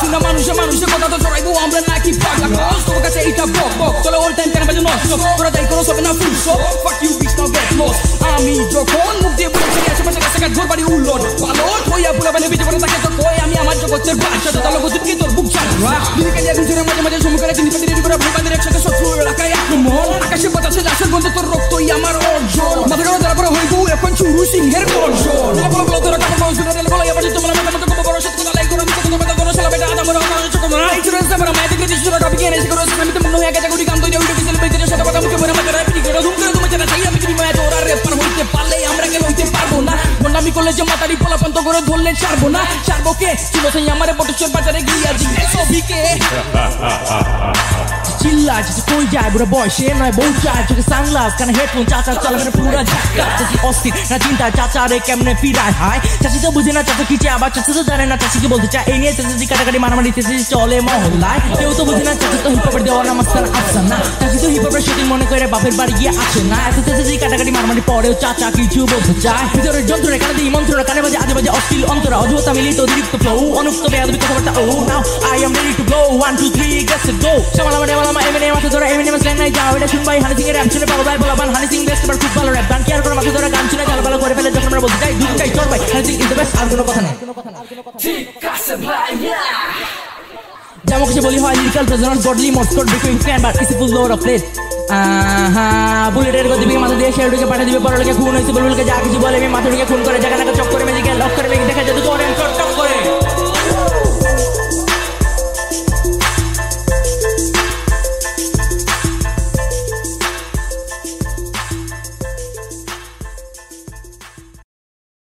শুনা মানুষে মানুষের কথা তো জড়াইবো আমরা নাকি পাগলা কস তোর কাছে এইটা বক বক চলে অল টাইম কেন বাজে নষ্ট তোরা তাই কোনো সবে না ফুলসো fuck you bitch now get lost আমি যখন মুখ দিয়ে বলছি আশেপাশে কাছে কাজ ঘর বাড়ি উল্লট পালট হইয়া পুরো বেলে বিজে পড়ে থাকে তো কই আমি আমার জগতের বাচ্চা তো তালো গতিকে তোর বুক চালা দিকে দিয়ে গুজরে মাঝে মাঝে সমুখে তিনি পাতি রেডি করে ভাই বাঁধে একসাথে শত্রু এলাকায় আক্রমণ আকাশে বাতাসে লাশের গন্ধে তোর রক্তই আমার অর্জন মাথা গড়া তারপর হইব এখন চুরু সিংহের গর্জন বলো বলো তোরা কাপড় পাউস করে বলো এবার তোমরা মতো কত বড় সত্য না লাইক করো তুমি কত বড় শালা বেটা আদম রহমান চোখ না ইন্স্যুরেন্স আমরা মাইতে করে দিছি তোরা টপিক এনে করে আমি তো মনে হয় একটা গুটি কাম তো ভিডিও কিছু বেজে সাথে কথা মুখে মনে মাথা রাখি করে ধুম করে তুমি জানা চাই আমি তুমি মায়া তোরা রে পার হইতে পারলে আমরা কেন হইতে পারবো না বন্ডামি করলে যে মাথারি পোলাপন্ত করে ধরলে ছাড়বো না ছাড়বো কে ছিল সেই আমারে বটচর বাজারে গিয়া জিজ্ঞেস সবিকে চিল্লা যে কই যায় বুড়া বয়সে নয় বউ চায় চোখে সানগ্লাস কানে হেডফোন চাচা চালাবে পুরা ঝাক্কা চাচি অস্থির না চিন্তা চাচা রে কেমনে ফিরায় হায় চাচি তো বুঝে না চাচা কি চায় আবার চাচি তো জানে না চাচি কি বলতে চায় এই নিয়ে চাচি কাটাকাটি মারামারি চাচি চলে মহল্লায় কেউ তো বুঝে না চাচি তো হিপহপের দেওয়া নামাস্তান আফসান না চাচি তো হিপহপের শুটিং মনে করে বাপের বাড়ি গিয়ে আসে না এত চাচি কাটাকাটি মারামারি পরেও চাচা কিছু বলতে চায় ভিতরের যন্ত্রণা কানে দিই মন্ত্রণা কানে বাজে আজে বাজে অশ্লীল অন্তরা অযথা মিলিত অতিরিক্ত ফ্লো অনুক্ত বেয়াদবি কথাবার্তা ও now I am ready to go 1 2 3 gets it go শামালামা ডেমালামা এমএনএ মাথা ধরা এমএনএ মাস নাই যাও এটা শুনবাই হানি সিং এর র‍্যাপ শুনে পাগল ভাই বলাবান হানি সিং বেস্ট খুব ভালো র‍্যাপ গান কি আর করে মাথা ধরা গান শুনে গাল ভালো করে ফেলে যখন আমরা বলতে যাই দুটাই চল ভাই Honey Singh is the best আর কোনো কথা নাই ঠিক আছে ভাই যেমন কিছু বলি হয় lyrical present godly most between can but is full load of place বুলেটের গতি মাথা দিয়ে শেয়ার ঢুকে পাঠিয়ে দিবে পরে খুন হয়েছে বলবুলকে যা কিছু বলে আমি মাথা ঢুকে খুন করে জায়গা